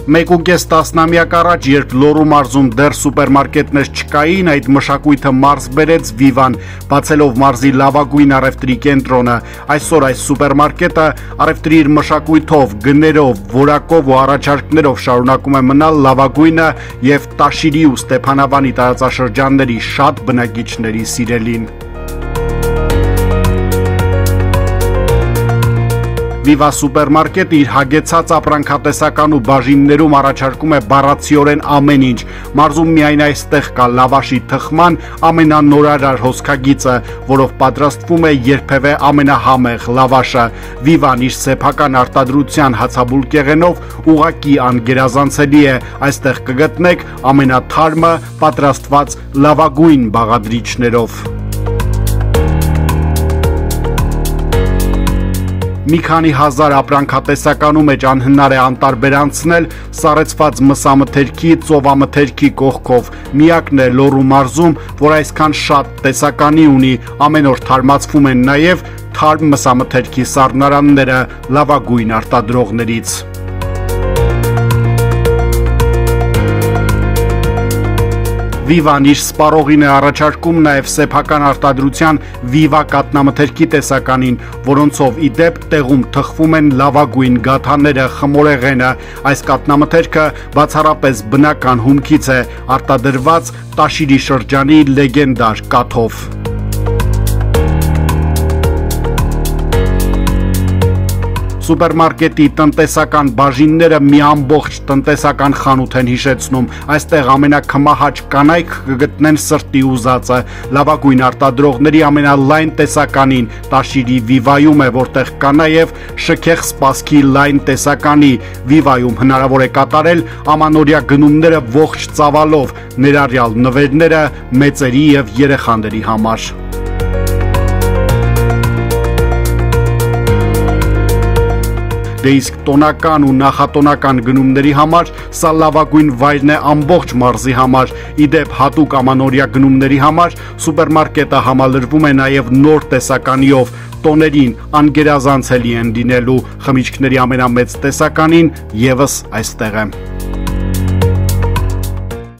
1.5 տասնամյակ առաջ, երբ Լոռու մարզում դեռ սուպերմարկետներ չկային, այդ մշակույթը մարզ բերեց Վիվան, բացելով մարզի լավագույն առևտրի կենտրոնը։ Այսօր այս սուպերմարկետը առևտրի իր մշակույթով, գներով, որակով ու առաջարկներով շարունակում է մնալ լավագույնը եւ Տաշիրի ու Ստեփանավանի տարածաշրջանների շատ բնակիչների սիրելին։ Վիվա սուպերմարկետը իր հագեցած ապրանքատեսական ու բաժիններում առաջարկում է բառացիորեն ամեն ինչ։ Մարզում միայն այստեղ կա լավաշի թխման ամենանորարար հոսքագիծը, որով պատրաստվում է երբևէ ամենահամեղ լավաշը։ Վիվան իր սեփական արտադրության հացաբուլկեղենով ուղղակի անգերազանցելի է։ Այստեղ կգտնեք ամենաթարմը պատրաստված լավագույն բաղադրիչներով։ Մի քանի հազար ապրանքատեսականու մեջ անհնար է անտարբերանցնել սառեցված մսամթերքի, ծովամթերքի կողքով։ Միակն է Լոռու մարզում, որ այսքան շատ տեսականի ունի, ամեն օր թարմացվում են նաև թարմ մսամթերքի սառնարանները լավագույն արտադրողներից։ Վիվան իր սպառողին է առաջարկում նաև սեփական արտադրության Վիվա կատնամթերքի տեսականին, որոնցով ի դեպ տեղում թխվում են լավագույն գաթաները, խմորեղենը։ Այս կատնամթերքը բացառապես բնական հումքից է, արտադրված Տաշիրի շրջանի լեգենդար կաթով։ Սուպերմարկետի տնտեսական բաժինները մի ամբողջ տնտեսական խանութ են հիշեցնում։ Այստեղ ամենաքմահաճ կանայք կգտնեն սրտի ուզածը, լավագույն արտադրողների ամենալայն տեսականին Տաշիրի Վիվայում է, որտեղ կա նաև շքեղ սպասքի լայն տեսականի։ Վիվայում հնարավոր է կատարել ամանորյա գնումները ողջ ծավալով, ներառյալ նվերները մեծերի եւ երեխաների համար։ Դե իսկ տոնական ու նախատոնական գնումների համար սա լավագույն վայրն է ամբողջ մարզի համար։ Ի դեպ հատուկ ամանորյա գնումների համար սուպերմարկետը համալրվում է նաև նոր տեսականիով, տոներին անգերազանցելի են լինելու։ Խմիչքների ամենամեծ տեսականին եւս այստեղ է։